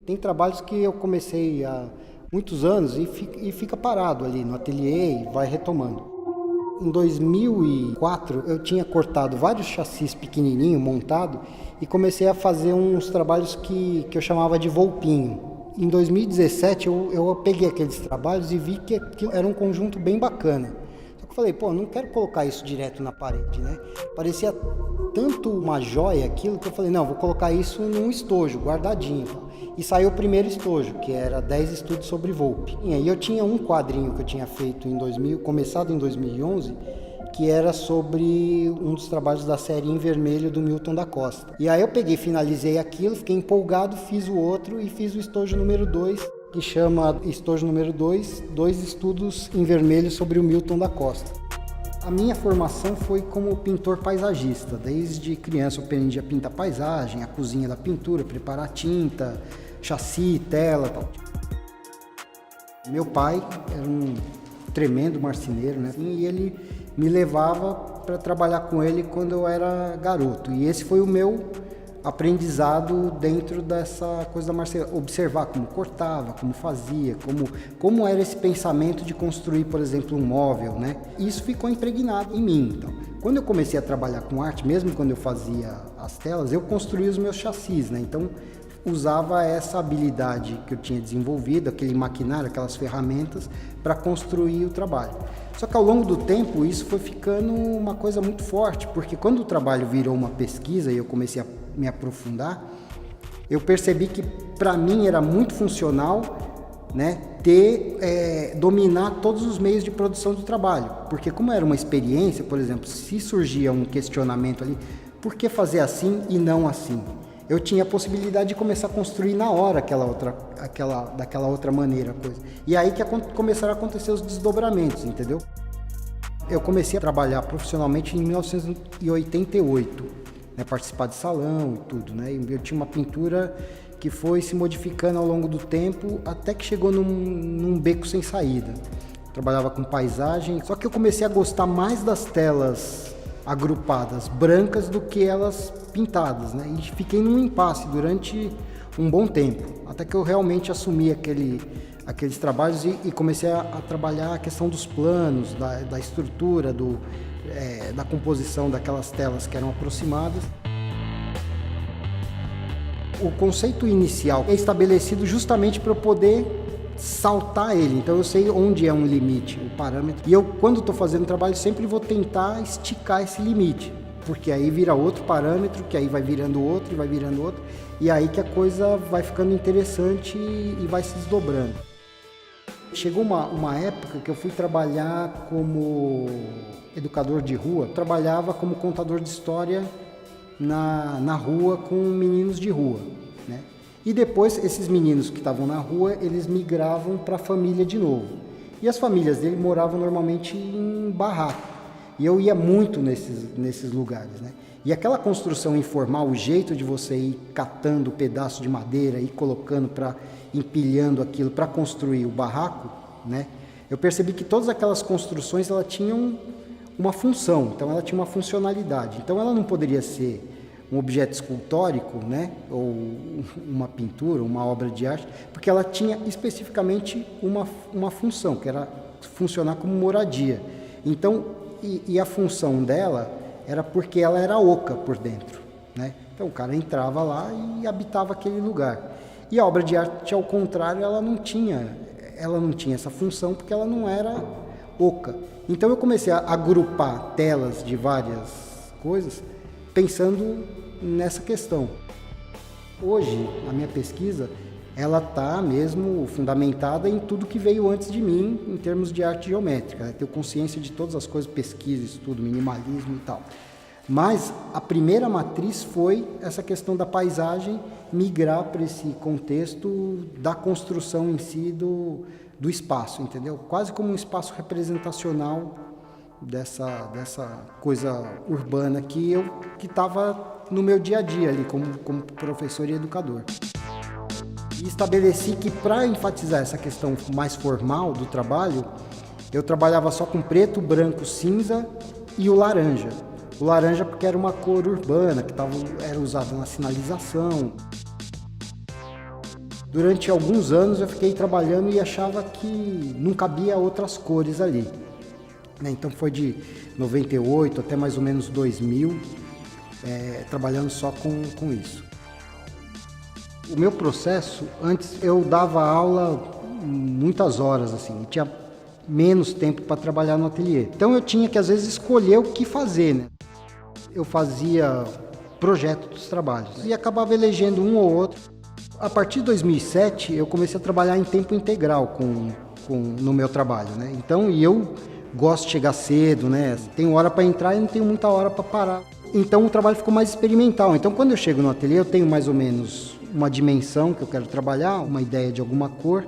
Tem trabalhos que eu comecei há muitos anos e fica parado ali no ateliê e vai retomando. Em 2004 eu tinha cortado vários chassis pequenininho montado e comecei a fazer uns trabalhos que eu chamava de volpinho. Em 2017 eu peguei aqueles trabalhos e vi que aquilo era um conjunto bem bacana. Só que eu falei, pô, não quero colocar isso direto na parede, né? Parecia tanto uma joia aquilo que eu falei, não, vou colocar isso num estojo, guardadinho. E saiu o primeiro estojo, que era 10 estudos sobre Volpe. E aí eu tinha um quadrinho que eu tinha feito em 2000, começado em 2011, que era sobre um dos trabalhos da série Em Vermelho do Milton da Costa. E aí eu peguei, finalizei aquilo, fiquei empolgado, fiz o outro e fiz o estojo número 2, que chama estojo número 2, 2 estudos em vermelho sobre o Milton da Costa. A minha formação foi como pintor paisagista. Desde criança eu aprendi a pintar paisagem, a cozinha da pintura, preparar tinta, chassi, tela, tal. Meu pai era um tremendo marceneiro, né? E ele me levava para trabalhar com ele quando eu era garoto. E esse foi o meu aprendizado dentro dessa coisa da marcenaria, observar como cortava, como fazia, como era esse pensamento de construir, por exemplo, um móvel, né? Isso ficou impregnado em mim. Então, quando eu comecei a trabalhar com arte, mesmo quando eu fazia as telas, eu construía os meus chassis, né? Então, usava essa habilidade que eu tinha desenvolvido, aquele maquinário, aquelas ferramentas, para construir o trabalho. Só que ao longo do tempo isso foi ficando uma coisa muito forte, porque quando o trabalho virou uma pesquisa e eu comecei a me aprofundar, eu percebi que para mim era muito funcional, né, dominar todos os meios de produção do trabalho, porque como era uma experiência, por exemplo, se surgia um questionamento ali, por que fazer assim e não assim? Eu tinha a possibilidade de começar a construir na hora daquela outra maneira, coisa. E aí que começaram a acontecer os desdobramentos, entendeu? Eu comecei a trabalhar profissionalmente em 1988, né, participar de salão e tudo, né? Eu tinha uma pintura que foi se modificando ao longo do tempo até que chegou num beco sem saída. Trabalhava com paisagem, só que eu comecei a gostar mais das telas agrupadas, brancas, do que elas pintadas, né? E fiquei num impasse durante um bom tempo, até que eu realmente assumi aqueles trabalhos e comecei a trabalhar a questão dos planos, da estrutura, da composição daquelas telas que eram aproximadas. O conceito inicial é estabelecido justamente para eu poder saltar ele, então eu sei onde é um limite, o parâmetro, e eu, quando estou fazendo trabalho, sempre vou tentar esticar esse limite, porque aí vira outro parâmetro, que aí vai virando outro e vai virando outro, e aí que a coisa vai ficando interessante e vai se desdobrando. Chegou uma época que eu fui trabalhar como educador de rua, trabalhava como contador de história na rua com meninos de rua, né? E depois esses meninos que estavam na rua, eles migravam para a família de novo. E as famílias dele moravam normalmente em barraco. E eu ia muito nesses lugares, né? E aquela construção informal, o jeito de você ir catando pedaço de madeira e colocando empilhando aquilo para construir o barraco, né? Eu percebi que todas aquelas construções ela tinham uma função, então ela tinha uma funcionalidade. Então ela não poderia ser um objeto escultórico, né, ou uma pintura, uma obra de arte, porque ela tinha especificamente uma função, que era funcionar como moradia. Então, e a função dela era porque ela era oca por dentro, né? Então o cara entrava lá e habitava aquele lugar. E a obra de arte, ao contrário, ela não tinha essa função porque ela não era oca. Então eu comecei a agrupar telas de várias coisas pensando nessa questão. Hoje, a minha pesquisa, ela está mesmo fundamentada em tudo que veio antes de mim, em termos de arte geométrica. Eu tenho consciência de todas as coisas, pesquisa, estudo, minimalismo e tal. Mas a primeira matriz foi essa questão da paisagem migrar para esse contexto da construção em si do espaço, entendeu? Quase como um espaço representacional dessa coisa urbana que estava no meu dia a dia ali como professor e educador. E estabeleci que para enfatizar essa questão mais formal do trabalho, eu trabalhava só com preto, branco, cinza e o laranja. O laranja porque era uma cor urbana, que era usada na sinalização. Durante alguns anos eu fiquei trabalhando e achava que não cabia outras cores ali. Então foi de 98 até mais ou menos 2000, trabalhando só com isso. O meu processo, antes eu dava aula muitas horas, assim, e tinha menos tempo para trabalhar no ateliê. Então eu tinha que às vezes escolher o que fazer, né? Eu fazia projeto dos trabalhos e acabava elegendo um ou outro. A partir de 2007 eu comecei a trabalhar em tempo integral no meu trabalho, né? Então, e eu gosto de chegar cedo, né? Tenho hora para entrar e não tenho muita hora para parar. Então o trabalho ficou mais experimental. Então quando eu chego no ateliê eu tenho mais ou menos uma dimensão que eu quero trabalhar, uma ideia de alguma cor,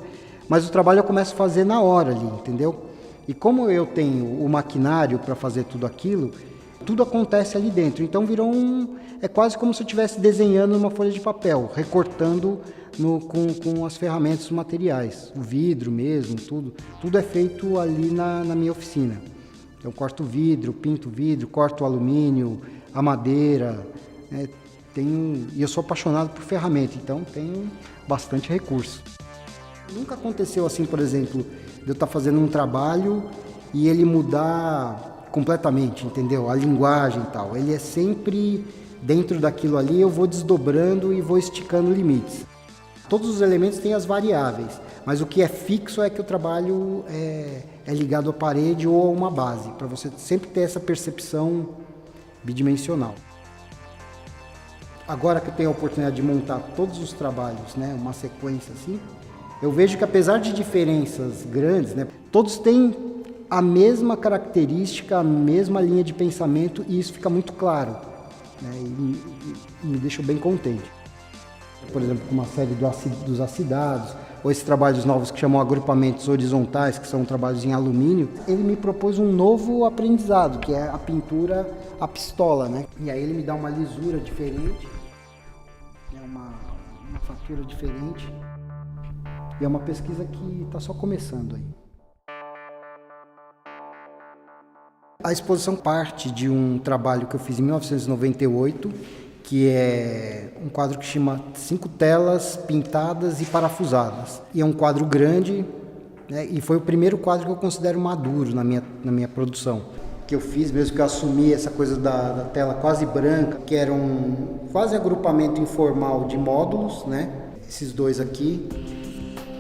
mas o trabalho eu começo a fazer na hora ali, entendeu? E como eu tenho o maquinário para fazer tudo aquilo, tudo acontece ali dentro. Então virou é quase como se eu estivesse desenhando numa folha de papel, recortando com as ferramentas, os materiais, o vidro mesmo, tudo é feito ali na minha oficina. Eu corto vidro, pinto vidro, corto alumínio, a madeira, e eu sou apaixonado por ferramenta, então tenho bastante recurso. Nunca aconteceu assim, por exemplo, de eu estar fazendo um trabalho e ele mudar completamente, entendeu? A linguagem e tal. Ele é sempre dentro daquilo ali, eu vou desdobrando e vou esticando limites. Todos os elementos têm as variáveis, mas o que é fixo é que o trabalho é ligado à parede ou a uma base, para você sempre ter essa percepção bidimensional. Agora que eu tenho a oportunidade de montar todos os trabalhos, né, uma sequência assim, eu vejo que apesar de diferenças grandes, né, todos têm a mesma característica, a mesma linha de pensamento e isso fica muito claro, né, e me deixa bem contente. Por exemplo, com uma série dos acidados, ou esses trabalhos novos que chamam agrupamentos horizontais, que são trabalhos em alumínio, ele me propôs um novo aprendizado, que é a pintura à pistola, né? E aí ele me dá uma lisura diferente, uma fatura diferente, e é uma pesquisa que está só começando aí. A exposição parte de um trabalho que eu fiz em 1998, que é um quadro que chama 5 telas pintadas e parafusadas. E é um quadro grande, né, e foi o primeiro quadro que eu considero maduro na minha produção. Que eu fiz mesmo, que eu assumi essa coisa da tela quase branca, que era um quase agrupamento informal de módulos, né? Esses dois aqui.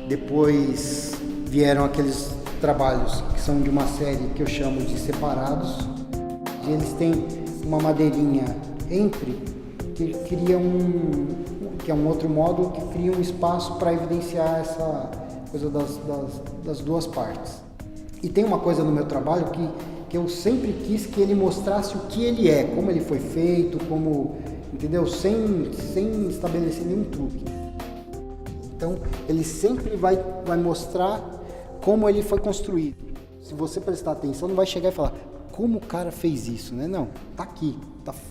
Depois vieram aqueles trabalhos que são de uma série que eu chamo de separados. E eles têm uma madeirinha entre, que cria que é um outro módulo que cria um espaço para evidenciar essa coisa das duas partes. E tem uma coisa no meu trabalho que eu sempre quis que ele mostrasse o que ele é, como ele foi feito, como, entendeu? Sem estabelecer nenhum truque. Então, ele sempre vai mostrar como ele foi construído. Se você prestar atenção, não vai chegar e falar, como o cara fez isso, né? Não, tá aqui.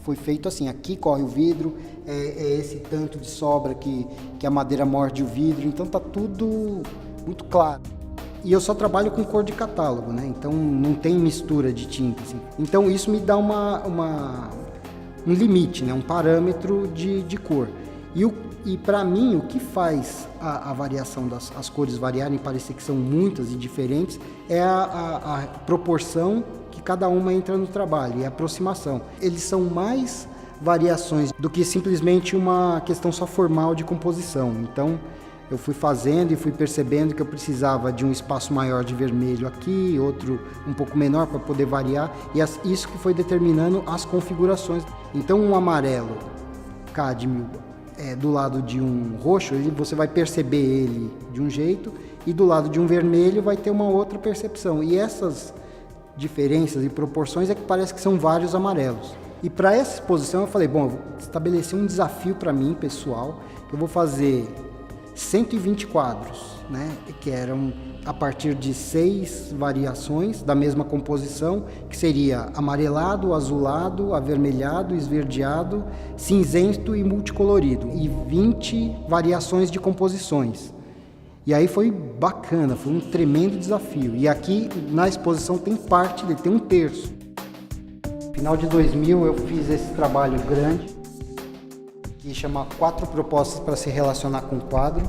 Foi feito assim, aqui corre o vidro, é esse tanto de sobra que a madeira morde o vidro, então tá tudo muito claro. E eu só trabalho com cor de catálogo, né? Então não tem mistura de tinta, assim. Então isso me dá um limite, né? Um parâmetro de cor. E para mim, o que faz a variação as cores variarem, parecer que são muitas e diferentes, é a proporção que cada uma entra no trabalho, e a aproximação. Eles são mais variações do que simplesmente uma questão só formal de composição. Então, eu fui fazendo e fui percebendo que eu precisava de um espaço maior de vermelho aqui, outro um pouco menor para poder variar, e isso que foi determinando as configurações. Então, um amarelo cádmio do lado de um roxo, você vai perceber ele de um jeito, e do lado de um vermelho vai ter uma outra percepção. E essas diferenças e proporções é que parece que são vários amarelos. E para essa exposição eu falei, bom, eu vou estabelecer um desafio para mim, pessoal, que eu vou fazer 120 quadros, né, que eram a partir de 6 variações da mesma composição, que seria amarelado, azulado, avermelhado, esverdeado, cinzento e multicolorido, e 20 variações de composições. E aí foi bacana, foi um tremendo desafio. E aqui na exposição tem parte dele, tem um terço. No final de 2000 eu fiz esse trabalho grande, que chama 4 propostas para se relacionar com o quadro.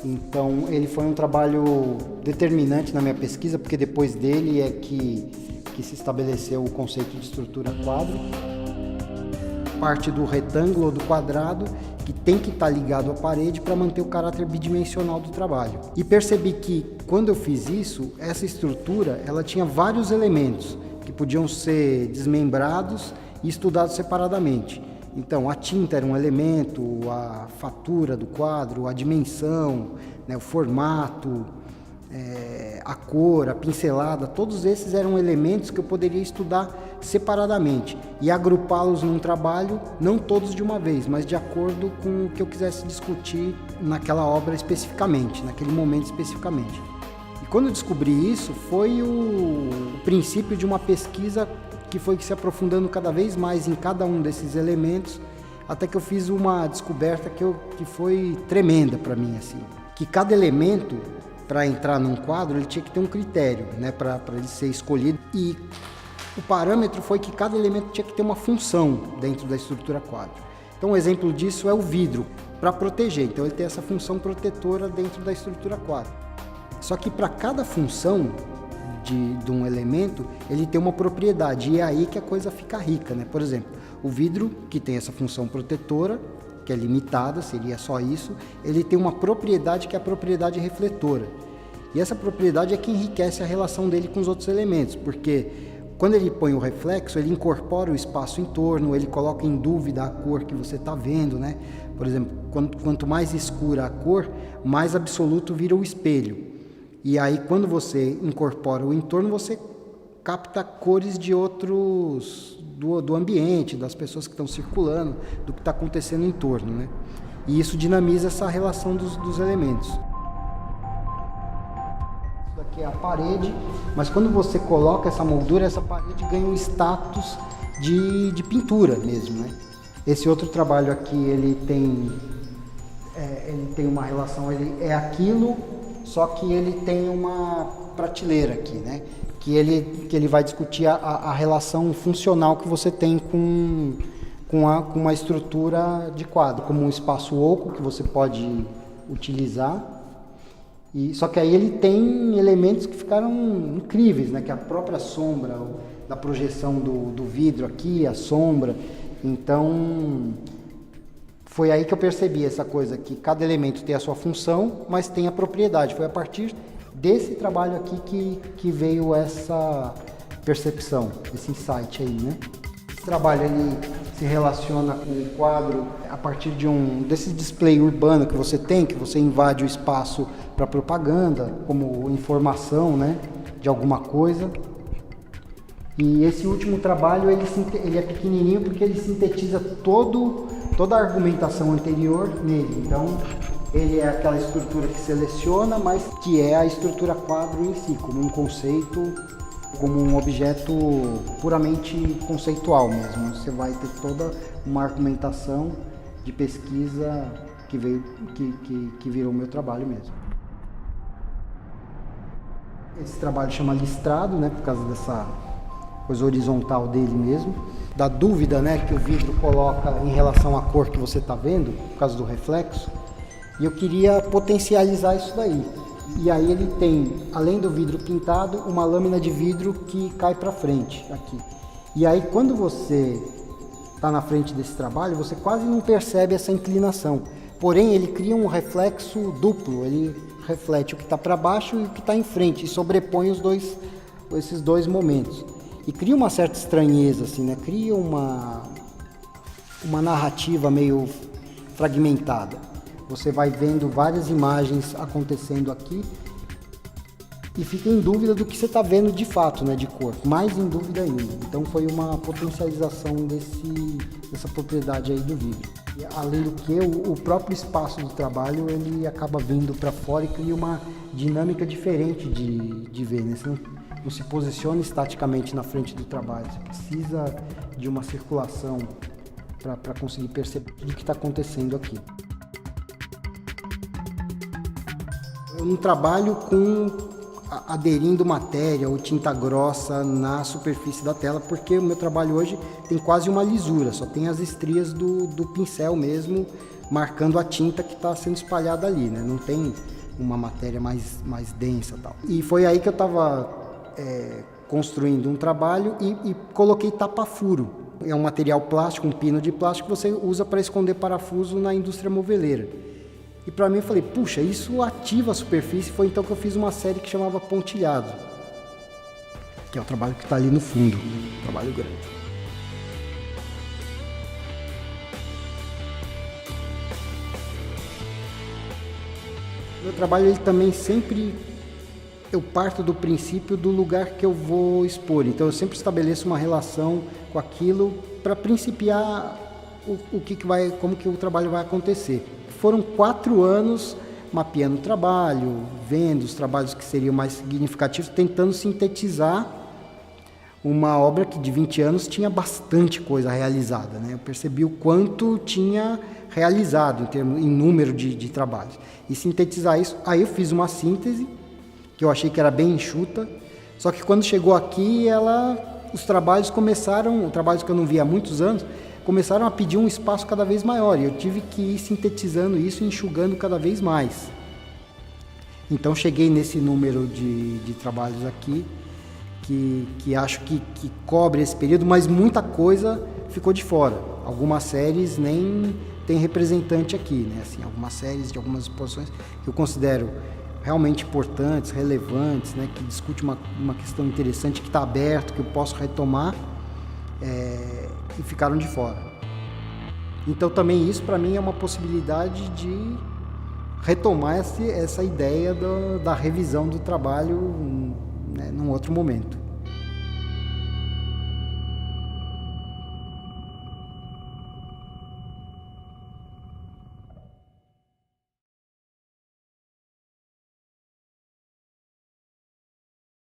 Então ele foi um trabalho determinante na minha pesquisa, porque depois dele é que se estabeleceu o conceito de estrutura quadro. Parte do retângulo ou do quadrado que tem que estar ligado à parede para manter o caráter bidimensional do trabalho. E percebi que quando eu fiz isso, essa estrutura ela tinha vários elementos que podiam ser desmembrados e estudados separadamente. Então a tinta era um elemento, a fatura do quadro, a dimensão, né, o formato, a cor, a pincelada, todos esses eram elementos que eu poderia estudar separadamente e agrupá-los num trabalho, não todos de uma vez, mas de acordo com o que eu quisesse discutir naquela obra especificamente, naquele momento especificamente. E quando eu descobri isso, foi o princípio de uma pesquisa que foi se aprofundando cada vez mais em cada um desses elementos, até que eu fiz uma descoberta que foi tremenda para mim, assim, que cada elemento para entrar num quadro, ele tinha que ter um critério, né, para ele ser escolhido. E o parâmetro foi que cada elemento tinha que ter uma função dentro da estrutura quadro. Então, um exemplo disso é o vidro, para proteger. Então, ele tem essa função protetora dentro da estrutura quadro. Só que para cada função de um elemento, ele tem uma propriedade. E é aí que a coisa fica rica, né? Por exemplo, o vidro, que tem essa função protetora, que é limitada, seria só isso, ele tem uma propriedade que é a propriedade refletora. E essa propriedade é que enriquece a relação dele com os outros elementos, porque quando ele põe o reflexo, ele incorpora o espaço em torno, ele coloca em dúvida a cor que você está vendo, né? Por exemplo, quanto mais escura a cor, mais absoluto vira o espelho. E aí, quando você incorpora o entorno, você capta cores de outros, do ambiente, das pessoas que estão circulando, do que está acontecendo em torno, né? E isso dinamiza essa relação dos elementos. Isso daqui é a parede, mas quando você coloca essa moldura, essa parede ganha um status de pintura mesmo, né? Esse outro trabalho aqui, ele tem uma relação, ele é aquilo, só que ele tem uma prateleira aqui, né? Que ele vai discutir a relação funcional que você tem com uma estrutura de quadro, como um espaço oco que você pode utilizar. Só que aí ele tem elementos que ficaram incríveis, né? Que é a própria sombra, da projeção do vidro aqui, a sombra. Então, foi aí que eu percebi essa coisa, que cada elemento tem a sua função, mas tem a propriedade. Foi a partir desse trabalho aqui que veio essa percepção, esse insight aí, né? Esse trabalho ele se relaciona com o quadro a partir desse display urbano que você tem, que você invade o espaço para propaganda, como informação, né, de alguma coisa. E esse último trabalho ele é pequenininho porque ele sintetiza toda a argumentação anterior nele. Então, ele é aquela estrutura que seleciona, mas que é a estrutura quadro em si, como um conceito, como um objeto puramente conceitual mesmo. Você vai ter toda uma argumentação de pesquisa que virou meu trabalho mesmo. Esse trabalho chama listrado, né, por causa dessa coisa horizontal dele mesmo, da dúvida, né, que o vidro coloca em relação à cor que você está vendo, por causa do reflexo. E eu queria potencializar isso daí. E aí ele tem, além do vidro pintado, uma lâmina de vidro que cai para frente aqui. E aí quando você está na frente desse trabalho, você quase não percebe essa inclinação. Porém, ele cria um reflexo duplo, ele reflete o que está para baixo e o que está em frente, e sobrepõe esses dois momentos. E cria uma certa estranheza, assim, né? Cria uma narrativa meio fragmentada. Você vai vendo várias imagens acontecendo aqui e fica em dúvida do que você está vendo de fato, né, de cor, mais em dúvida ainda. Então foi uma potencialização dessa propriedade aí do vidro. E, além do que, o próprio espaço do trabalho ele acaba vindo para fora e cria uma dinâmica diferente de ver, né? Você não se posiciona estaticamente na frente do trabalho, você precisa de uma circulação para conseguir perceber o que está acontecendo aqui. Eu não trabalho com aderindo matéria ou tinta grossa na superfície da tela, porque o meu trabalho hoje tem quase uma lisura, só tem as estrias do pincel mesmo, marcando a tinta que está sendo espalhada ali, né? Não tem uma matéria mais densa e tal. E foi aí que eu estava construindo um trabalho e coloquei tapa-furo. É um material plástico, um pino de plástico que você usa para esconder parafuso na indústria moveleira. E para mim eu falei, puxa, isso ativa a superfície. Foi então que eu fiz uma série que chamava Pontilhado, que é o trabalho que está ali no fundo, um trabalho grande. Meu trabalho, ele também sempre, eu parto do princípio do lugar que eu vou expor. Então eu sempre estabeleço uma relação com aquilo para principiar como que o trabalho vai acontecer. Foram 4 anos mapeando o trabalho, vendo os trabalhos que seriam mais significativos, tentando sintetizar uma obra que de 20 anos tinha bastante coisa realizada, né? Eu percebi o quanto tinha realizado em número de trabalhos. E sintetizar isso, aí eu fiz uma síntese, que eu achei que era bem enxuta, só que quando chegou aqui, os trabalhos que eu não via há muitos anos, começaram a pedir um espaço cada vez maior, e eu tive que ir sintetizando isso e enxugando cada vez mais. Então cheguei nesse número de trabalhos aqui, que acho que cobre esse período, mas muita coisa ficou de fora. Algumas séries nem tem representante aqui, né? Assim, algumas séries de algumas exposições que eu considero realmente importantes, relevantes, né? Que discute uma questão interessante, que está aberto, que eu posso retomar, e ficaram de fora. Então também isso para mim é uma possibilidade de retomar essa ideia da revisão do trabalho, né, num outro momento.